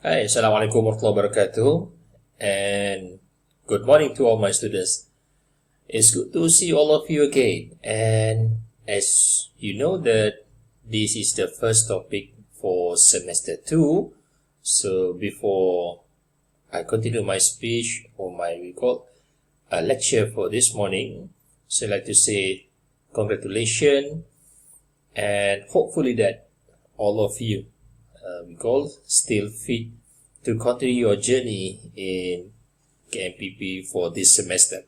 Hi, Assalamualaikum warahmatullahi wabarakatuh, and good morning to all my students. It's good to see all of you again, and as you know that this is the first topic for semester 2, so before I continue my speech or my lecture for this morning, so I'd like to say congratulations, and hopefully that all of you still fit to continue your journey in KMPP for this semester.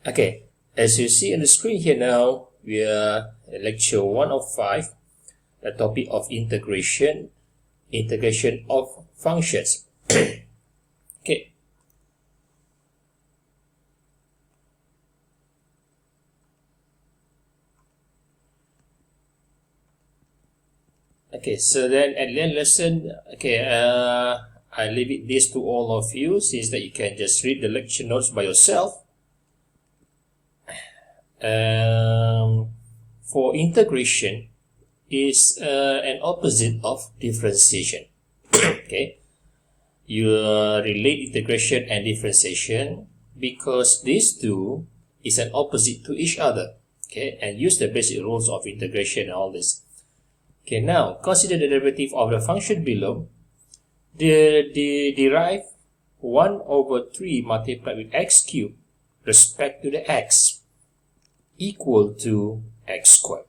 Okay, as you see on the screen here now, we are in lecture 1 of 5, the topic of integration of functions. Okay. Okay, so then at the end lesson, I leave this to all of you, since that you can just read the lecture notes by yourself. For integration is an opposite of differentiation. Okay, you relate integration and differentiation because these two is an opposite to each other. Okay, and use the basic rules of integration and all this. Okay, now consider the derivative of the function below. Derive 1 over 3 multiplied with x cubed respect to the x equal to x squared.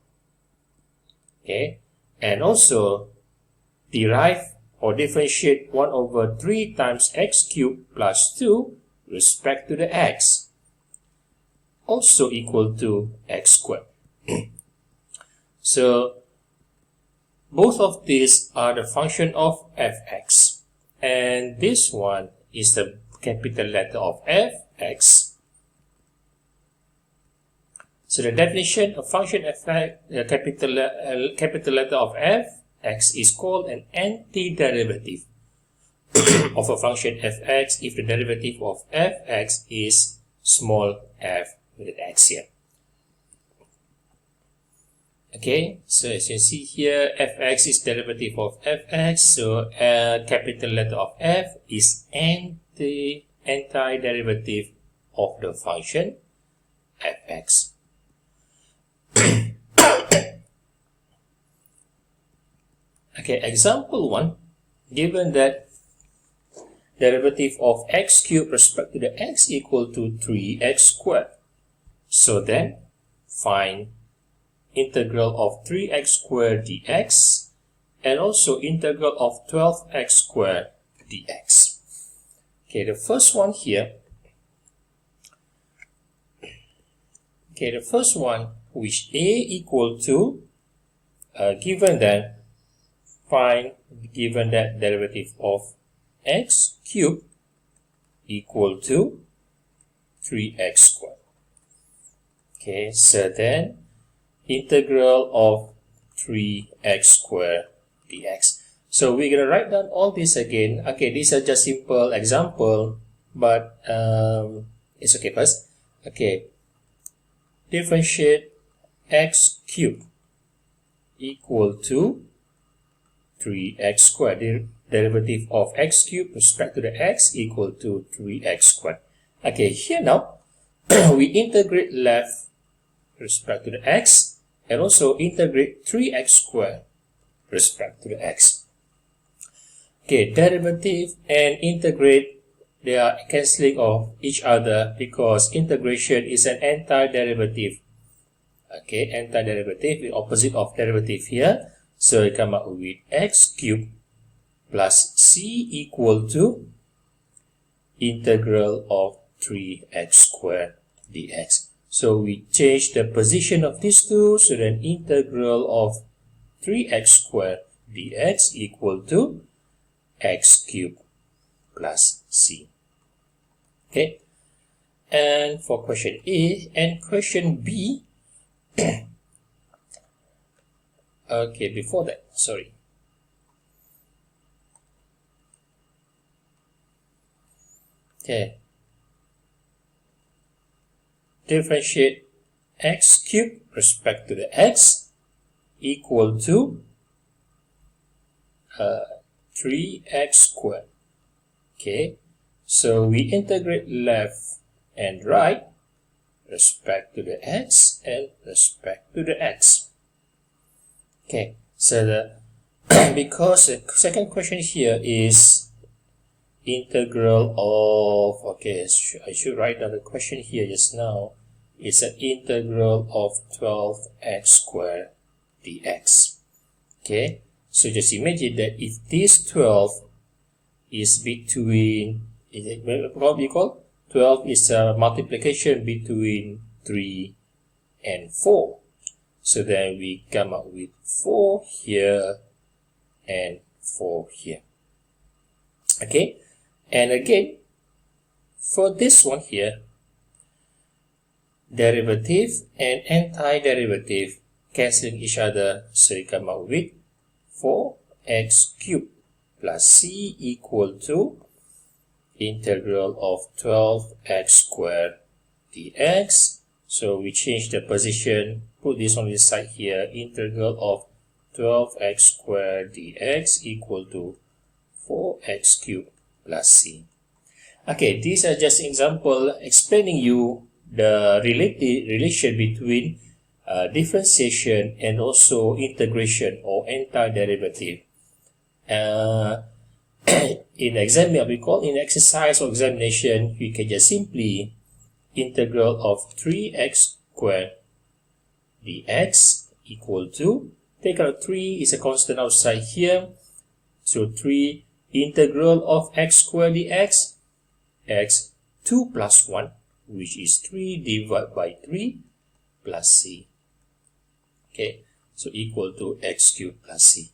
Okay, and also derive or differentiate 1 over 3 times x cubed plus 2 respect to the x also equal to x squared. So both of these are the function of fx, and this one is the capital letter of fx. So the definition of function fx, the capital letter of fx is called an antiderivative of a function fx if the derivative of fx is small f with an x here. Okay, so as you see here, fx is derivative of fx, so capital letter of f is antiderivative of the function fx. Okay, example 1, given that derivative of x cubed respect to the x equal to 3x squared. So then, find integral of 3x squared dx and also integral of 12x squared dx. Okay, the first one here. Okay, the first one, which a equal to, given that derivative of x cubed equal to 3x squared. Okay, so then integral of 3x squared dx. So we're going to write down all this again. Okay, these are just simple example, but it's okay first. Okay, differentiate x cubed equal to 3x squared. Derivative of x cubed respect to the x equal to 3x squared. Okay, here now we integrate left respect to the x and also integrate 3x squared respect to the x. Okay, derivative and integrate, they are cancelling off each other because integration is an antiderivative. Okay, antiderivative, the opposite of derivative here. So we come up with x cubed plus c equal to integral of 3x squared dx. So we change the position of these two, so then integral of 3x squared dx equal to x cubed plus c. Okay, and for question A and question B, okay, before that, sorry. Okay, differentiate x cubed respect to the x equal to 3x squared. Okay, so we integrate left and right, respect to the x and respect to the x. Okay, so because the second question here is integral of, okay, I should write down the question here just now. It's an integral of 12x squared dx. Okay, so just imagine that if this 12 is between, what we call 12 is a multiplication between 3 and 4. So then we come up with 4 here and 4 here. Okay, and again, for this one here, derivative and antiderivative cancelling each other, so you come up with 4x cubed plus c equal to integral of 12x squared dx. So we change the position, put this on this side here, integral of 12x squared dx equal to 4x cubed plus c. Okay, these are just example explaining you the relation between differentiation and also integration or antiderivative. In exam, we call in exercise or examination, you can just simply integral of 3x squared dx equal to, take out 3 is a constant outside here, so 3 integral of x squared dx, x 2 plus 1, which is 3 divided by 3 plus c. Okay, so equal to x cubed plus c.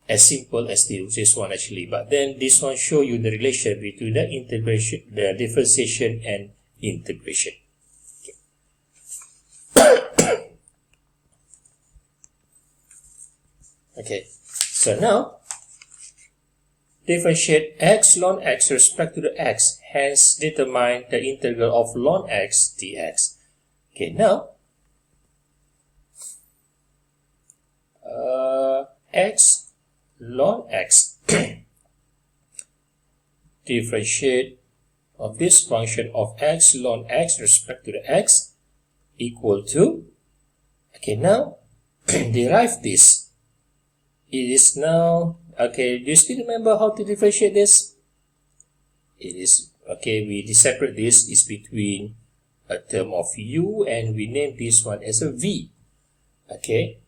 As simple as this one actually, but then this one show you the relation between the integration, the differentiation and integration. Okay. Okay, so now differentiate x ln x with respect to the x, hence determine the integral of ln x dx. Okay, now x ln x differentiate of this function of x ln x with respect to the x equal to, okay, now derive this. It is now, okay, do you still remember how to differentiate this? It is, okay, we separate this is between a term of u and we name this one as a v. Okay,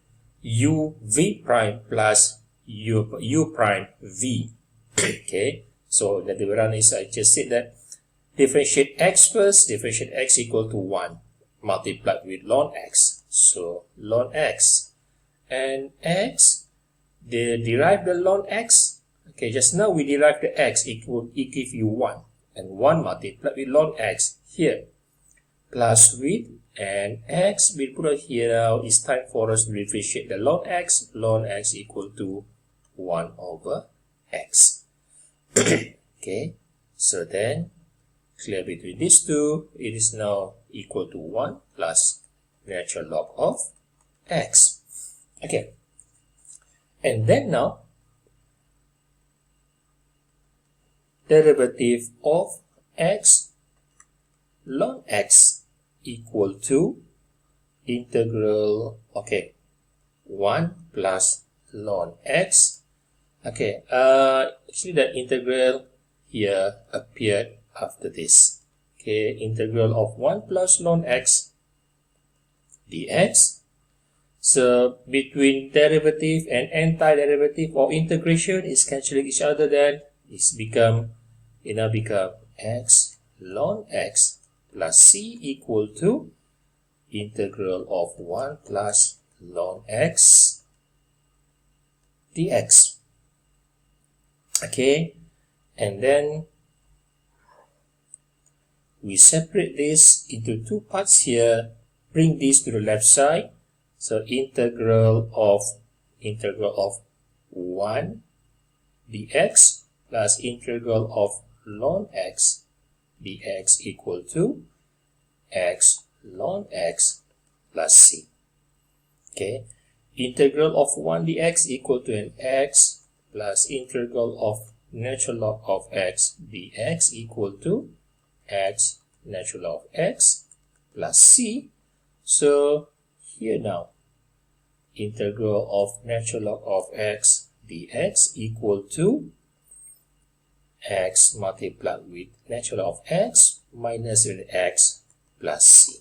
u v prime plus u prime v. Okay, so the dividend is, I just said that differentiate x first, differentiate x equal to 1 multiplied with ln x. So ln x and x, they derive the ln x. Okay, just now we derived the x, it give you 1 and 1 multiplied with ln x here plus with, and x we put it here. Now it's time for us to differentiate the ln x equal to 1 over x. Okay, so then clear between these two, it is now equal to 1 plus natural log of x. Okay, and then now derivative of x ln x equal to integral, okay, 1 plus ln x. Okay, actually the integral here appeared after this. Okay, integral of 1 plus ln x dx. So between derivative and antiderivative or integration is cancelling each other, then it's become, it now become x ln x plus c equal to integral of 1 plus ln x dx. Okay, and then we separate this into two parts here, bring this to the left side. So integral of 1 dx plus integral of ln x dx equal to x ln x plus c. Okay, integral of 1 dx equal to an x plus integral of natural log of x dx equal to x natural log of x plus c. So here now, integral of natural log of x dx equal to x multiplied with natural log of x minus with x plus c.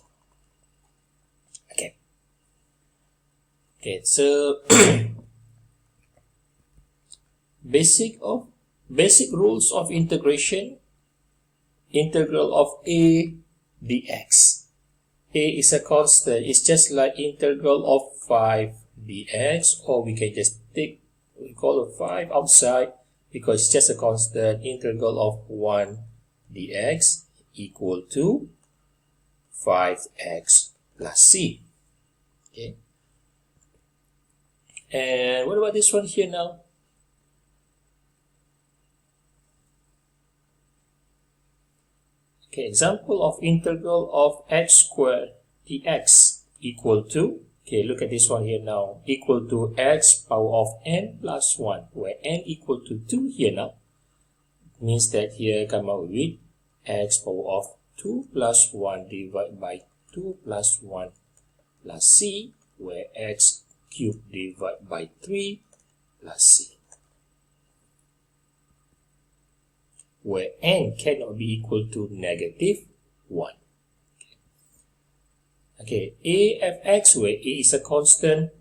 Okay, so basic rules of integration. Integral of a dx. A is a constant. It's just like integral of 5 dx, or we can just take, we call it 5 outside because it's just a constant. Integral of 1 dx equal to 5x plus c. Okay. And what about this one here now? Okay, example of integral of x squared dx equal to, okay, look at this one here now, equal to x power of n plus 1, where n equal to 2 here now. Means that here come out with x power of 2 plus 1 divided by 2 plus 1 plus c, where x cubed divided by 3 plus c, where n cannot be equal to negative 1. Okay, a fx, where a is a constant,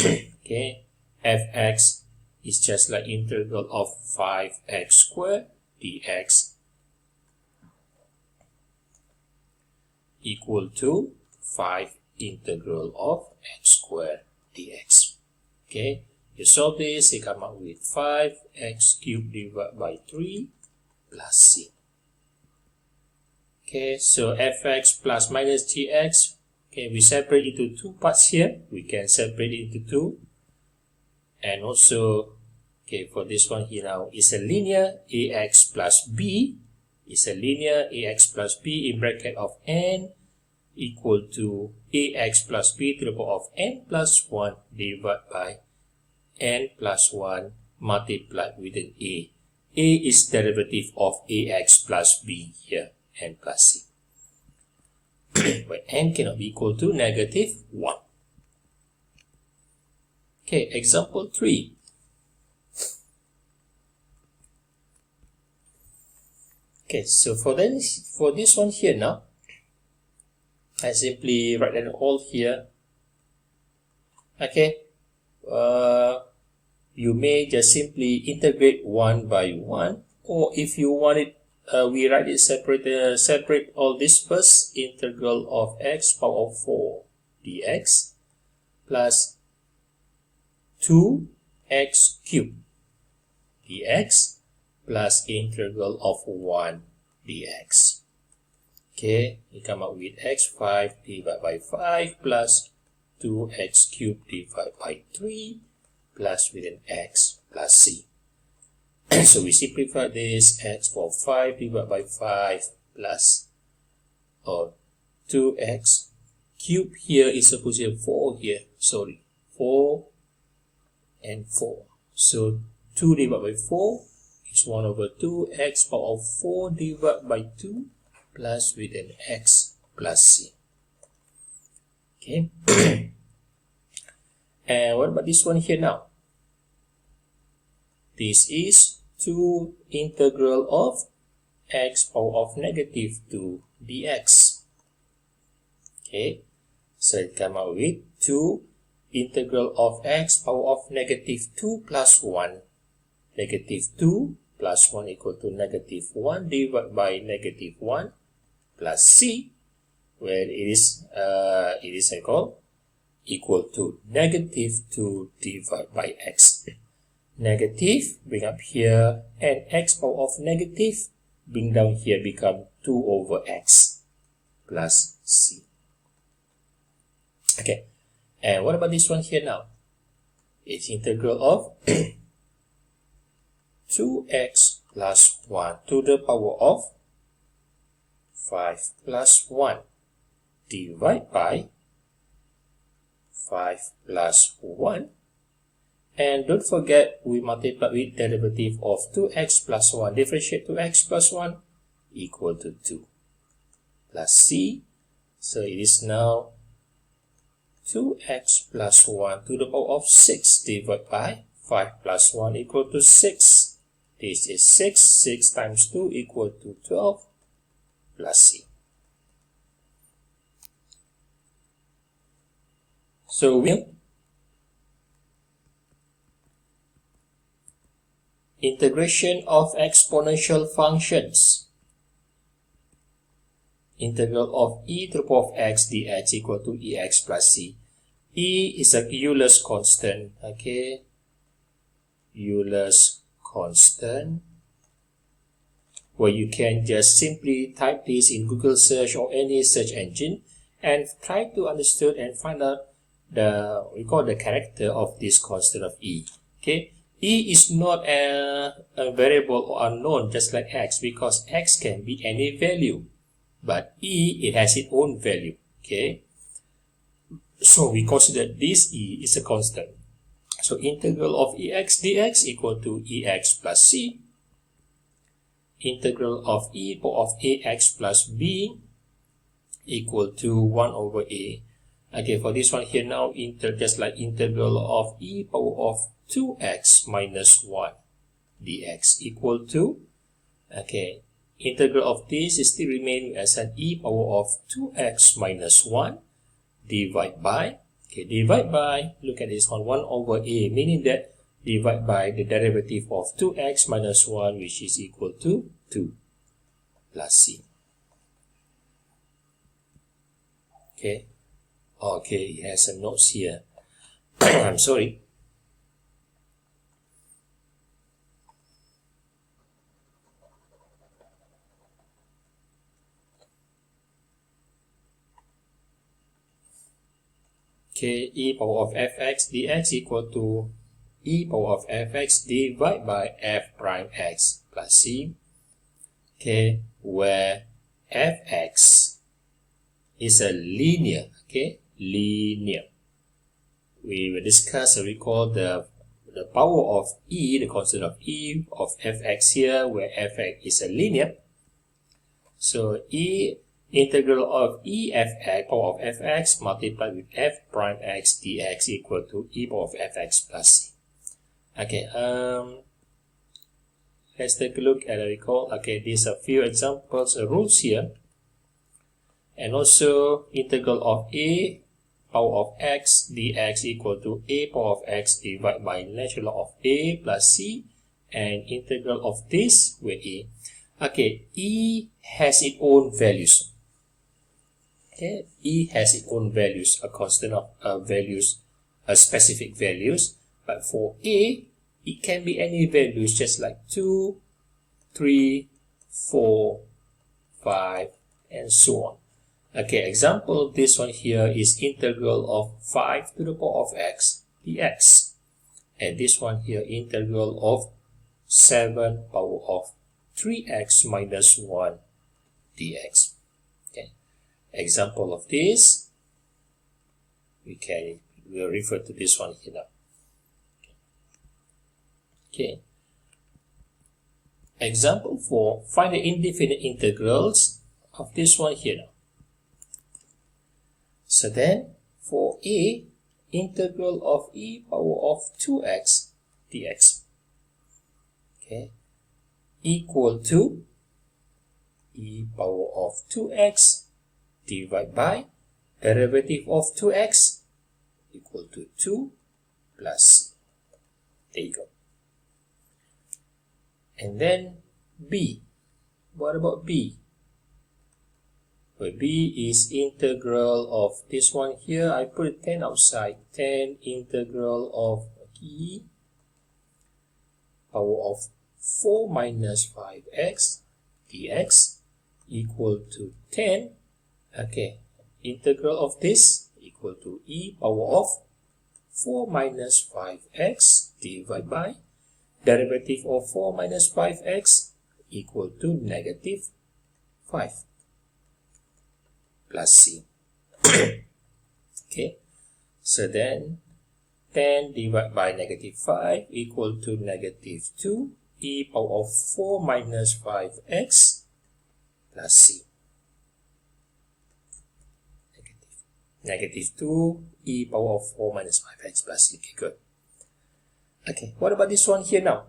okay, fx is just like integral of 5x squared dx equal to 5 integral of x squared dx. Okay, you solve this, you come out with 5x cubed divided by 3 plus c. Okay, so fx plus minus gx, okay, we separate into two parts here. We can separate it into two. And also, okay, for this one here now, is a linear ax plus b. Is a linear ax plus b in bracket of n equal to ax plus b to the power of n plus 1 divided by n plus 1 multiplied with an a. A is derivative of ax plus b here, n plus c. Where n cannot be equal to negative 1. Okay, example 3. Okay, so for this one here now, I simply write an all here. Okay, you may just simply integrate one by one, or if you want it, we write it separate all this first. Integral of x power of 4 dx plus 2x cubed dx plus integral of 1 dx. Okay, you come up with x5 divided by 5 plus 2x cubed divided by 3 plus with an x plus c. So we simplify this, x power 5 divided by 5 plus 2x cube here is supposed to have 4 here, sorry, 4 and 4. So 2 divided by 4 is 1 over 2, x power of 4 divided by 2 plus with an x plus c. Okay. And what about this one here now? This is 2 integral of x power of negative 2 dx. Okay, so it come out with 2 integral of x power of negative 2 plus 1. Negative 2 plus 1 equal to negative 1 divided by negative 1 plus c, where it is equal to negative 2 divided by x. Negative, bring up here, and x power of negative, bring down here, become 2 over x plus c. Okay, and what about this one here now? It's integral of 2x plus 1 to the power of 5 plus 1 divided by 5 plus 1 And don't forget, we multiply with derivative of 2x plus 1. Differentiate 2x plus 1 equal to 2 plus c. So it is now 2x plus 1 to the power of 6 divided by 5 plus 1 equal to 6. This is 6. 6 times 2 equal to 12 plus c. So we integration of exponential functions. Integral of e to the power of x dx equal to ex plus c. E is a Euler's constant, okay? Euler's constant, where you can just simply type this in Google search or any search engine and try to understand and find out the character of this constant of E. Okay, E is not a variable or unknown just like x, because x can be any value, but E, it has its own value. Okay, so we consider this E is a constant. So integral of ex dx equal to ex plus c. Integral of e power of ax plus b equal to 1 over a. Okay, for this one here now, just like integral of e power of 2x minus 1 dx equal to, okay, integral of this is still remaining as an e power of 2x minus 1 divided by, okay, divide by, look at this one, 1 over a, meaning that divide by the derivative of 2x minus 1, which is equal to 2 plus c. Okay. Okay, it has some notes here. I'm sorry. Okay, e power of fx dx equal to e power of fx divided by f prime x plus c. Okay, where fx is a linear, okay, linear. We will discuss and recall the power of e, the constant of e of fx here, where fx is a linear. So e integral of e fx power of fx multiplied with f prime x dx equal to e power of fx plus c. Okay, let's take a look at a recall. Okay, these are few examples, rules here. And also integral of a power of x dx equal to a power of x divided by natural log of a plus c, and integral of this with a. Okay, e has its own values. Okay, e has its own values, a constant of values, specific values. But for a, it can be any values, just like 2, 3, 4, 5, and so on. Okay, example of this one here is integral of 5 to the power of x dx. And this one here, integral of 7 power of 3x minus 1 dx. Okay, example of this, we'll refer to this one here now. Okay, example 4, find the indefinite integrals of this one here now. So then, for a, integral of e power of 2x dx, okay, equal to e power of 2x divided by derivative of 2x equal to 2 plus, there you go. And then b, what about b? Where b is integral of this one here, I put 10 outside, 10 integral of e power of 4 minus 5x dx equal to 10, okay, integral of this equal to e power of 4 minus 5x divided by derivative of 4 minus 5x equal to negative 5 plus c. Okay, so then 10 divided by negative 5 equal to negative 2 e power of 4 minus 5x plus c. Negative 2 e power of 4 minus 5x plus c. Okay, good. Okay, what about this one here now?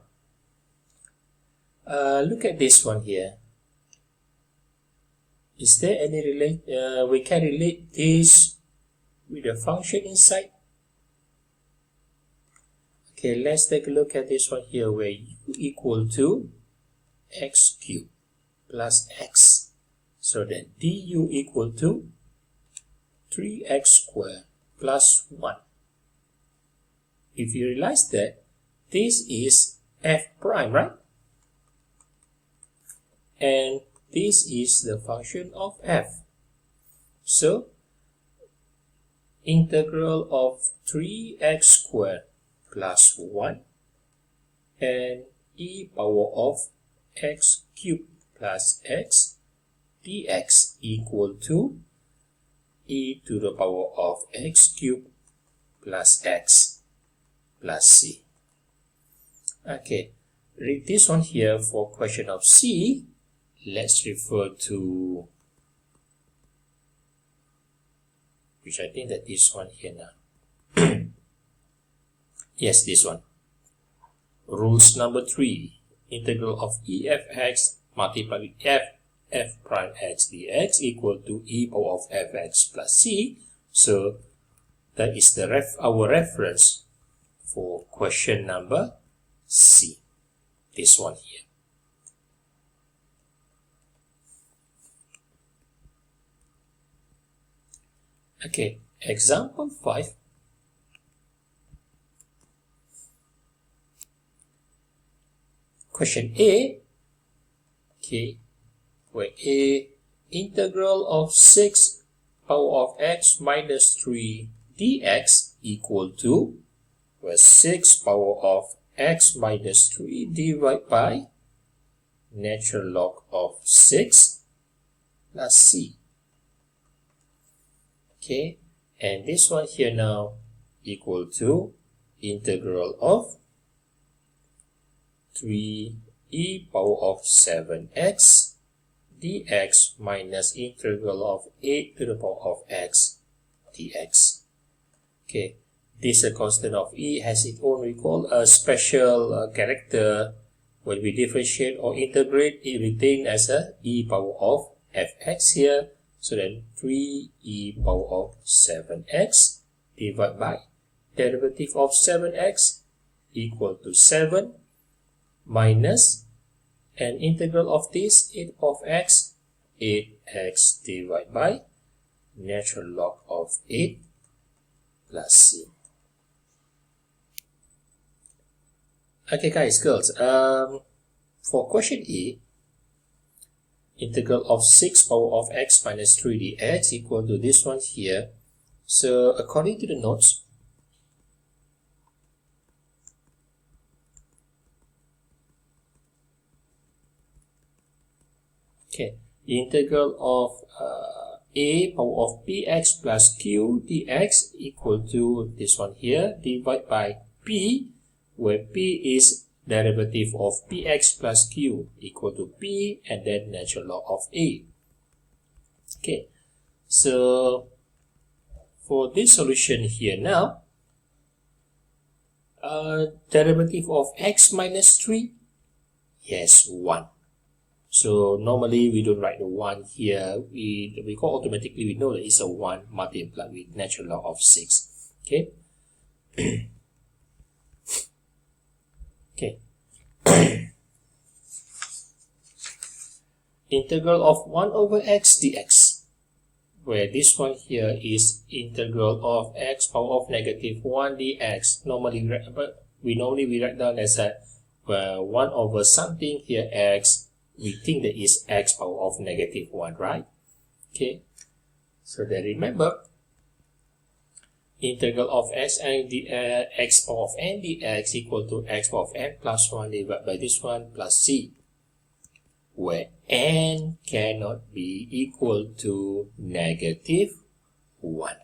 Look at this one here. Is there any we can relate this with the function inside? Okay, let's take a look at this one here where u equal to x cubed plus x. So then du equal to 3x squared plus 1. If you realize that this is f prime, right? And this is the function of f. So integral of 3x squared plus 1 and e power of x cubed plus x dx equal to e to the power of x cubed plus x plus c. Okay, read this one here for question of C. Let's refer to, which I think that this one here now. Yes, this one. Rules number 3. Integral of e f x multiplied with f prime x dx equal to e power of fx plus c. So that is our reference for question number C. This one here. Okay, example 5. Question A. Okay, where A, integral of 6 power of x minus 3 dx equal to, where 6 power of x minus 3 divided by natural log of 6 plus c. Okay, and this one here now equal to integral of 3 e power of 7x dx minus integral of 8 to the power of x dx. Okay, this constant of e has its own, we call a special character. When we differentiate or integrate, it retains as a e power of fx here. So then 3 e power of 7x divided by derivative of 7x equal to 7 minus an integral of this 8 of x, 8x divided by natural log of 8 plus c. Okay guys, girls, for question E, integral of 6 power of x minus 3 dx equal to this one here. So according to the notes, okay, the integral of a power of px plus q dx equal to this one here divided by p, where p is derivative of px plus q equal to p and then natural log of a. Okay, so for this solution here now, derivative of x minus 3, yes, 1. So normally we don't write the 1 here, we go automatically, we know that it's a 1 multiplied with natural log of 6. Okay. Okay. Integral of 1 over x dx, where this one here is integral of x power of negative 1 dx. Normally we write down as a 1 over something here x. We think that is x power of negative 1, right? Okay. So then remember, integral of x power of n dx equal to x power of n plus 1 divided by this one plus c, where n cannot be equal to negative 1.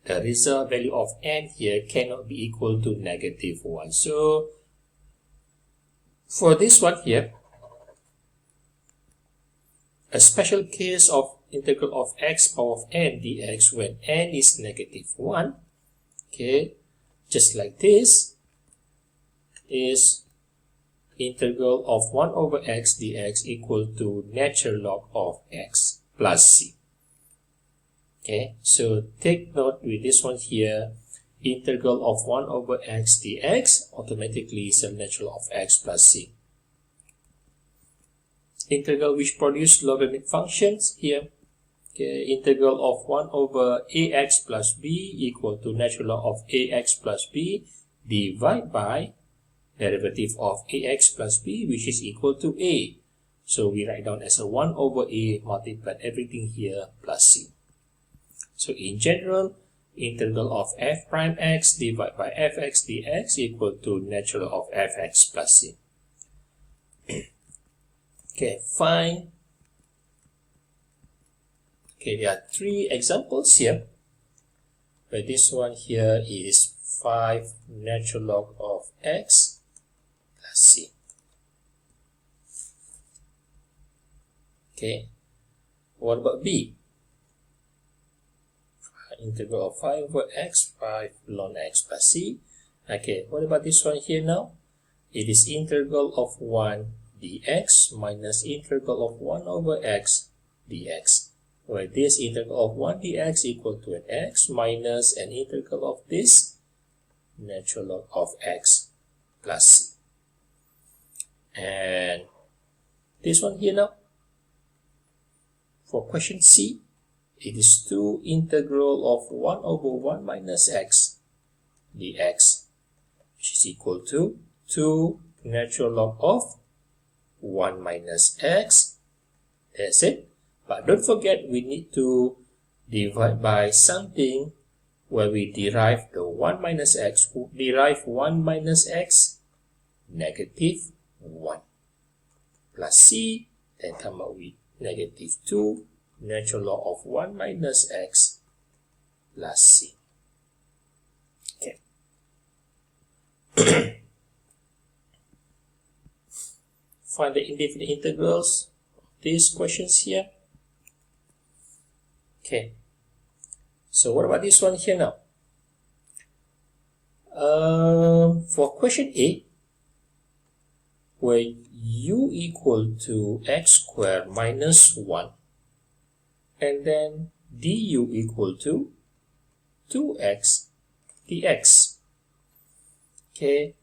the result value of n here cannot be equal to -1. So for this one here, a special case of integral of x power of n dx when n is -1, okay, just like this, is integral of 1 over x dx equal to natural log of x plus c. Okay, so take note with this one here, integral of 1 over x dx automatically is a natural of x plus c. Integral which produce logarithmic functions here, okay, integral of 1 over ax plus b equal to natural log of ax plus b divided by derivative of ax plus b, which is equal to a. So we write down as a 1 over a multiplied everything here plus c. So in general, integral of f prime x divided by fx dx equal to natural of fx plus c. Okay, fine. Okay, there are 3 examples here. But this one here is 5 natural log of x plus c. Okay, what about b? Integral of 5 over x, 5 ln x plus c. Okay, what about this one here now? It is integral of 1 dx minus integral of 1 over x dx, where this integral of 1 dx equal to an x minus an integral of this natural log of x plus c. And this one here now, for question C, it is 2 integral of 1 over 1 minus x dx, which is equal to 2 natural log of 1 minus x. That's it. But don't forget, we need to divide by something where we derive the 1 minus x, derive 1 minus x, negative 1, plus c, then come out with negative 2 natural log of 1 minus x plus c. Okay. Find the indefinite integrals of these questions here. Okay. So what about this one here now? For question A, where u equal to x squared minus 1, and then du equal to 2x dx. Okay,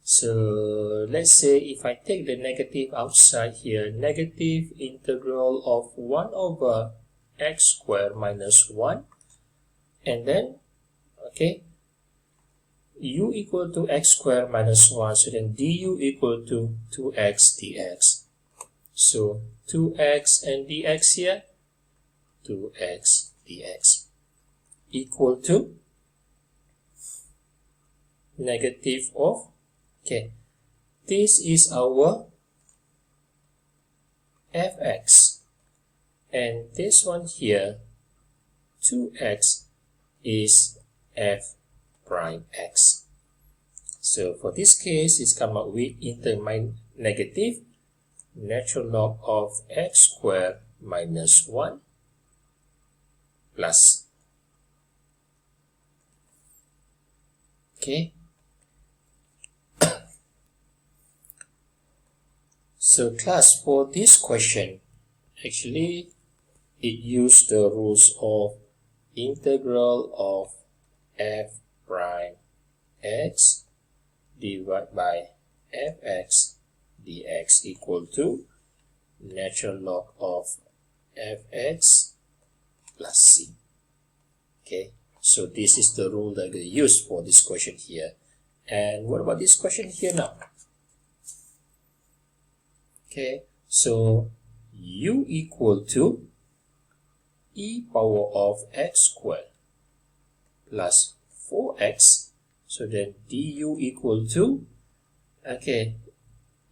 so let's say if I take the negative outside here, negative integral of 1 over x squared minus 1, and then, okay, u equal to x squared minus 1, so then du equal to 2x dx. So 2x and dx here, 2x dx equal to negative of, okay, this is our fx, and this one here, 2x, is f prime x. So for this case, it's come out with negative natural log of x squared minus 1 plus. Okay. So class, for this question, actually it used the rules of integral of f prime x divided by fx dx equal to natural log of fx plus c. Okay, so this is the rule that they use for this question here. And what about this question here now? Okay, so u equal to e power of x squared plus 4x, so then du equal to, okay,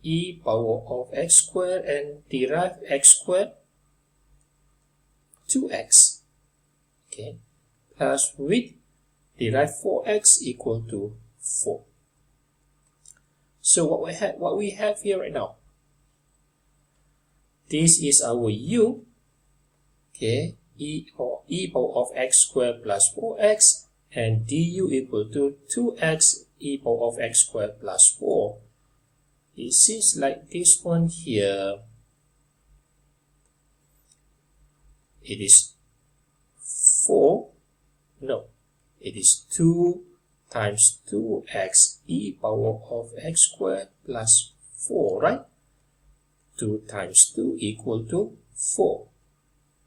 e power of x squared and derive x squared 2x, okay, plus with derive 4x equal to 4. So what we have here right now, this is our u, okay, e power of x squared plus 4x, and du equal to 2x e power of x squared plus 4. It seems like this one here, it is 4, no, it is 2 times 2x e power of x squared plus 4, right? 2 times 2 equal to 4,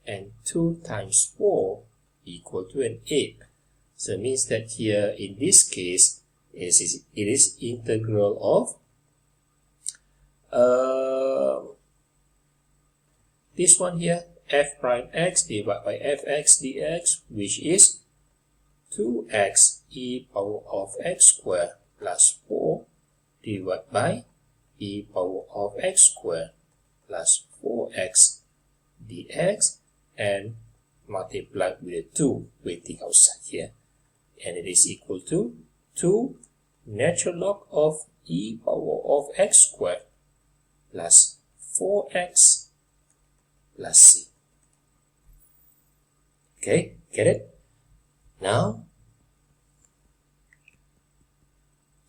and 2 times 4 equal to an 8. So it means that here in this case, it is integral of this one here, f prime x divided by fx dx, which is 2x e power of x squared plus 4 divided by e power of x squared plus 4x dx, and multiplied with a 2 waiting outside here, and it is equal to 2 natural log of e power of x squared plus 4x plus c. Okay, get it? Now,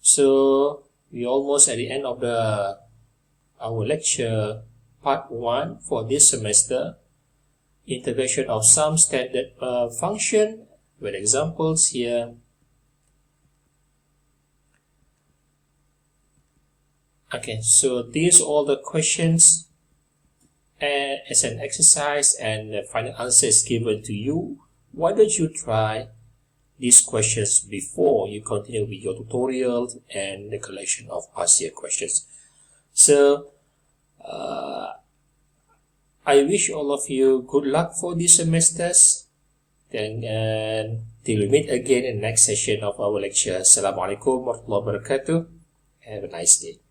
so we almost at the end of our lecture part 1 for this semester. Integration of some standard function with examples here. Okay, so these are all the questions as an exercise, and the final answer is given to you. Why don't you try these questions before you continue with your tutorial and the collection of past year questions? So, I wish all of you good luck for these semesters. And till we meet again in the next session of our lecture. Assalamualaikum warahmatullahi wabarakatuh. Have a nice day.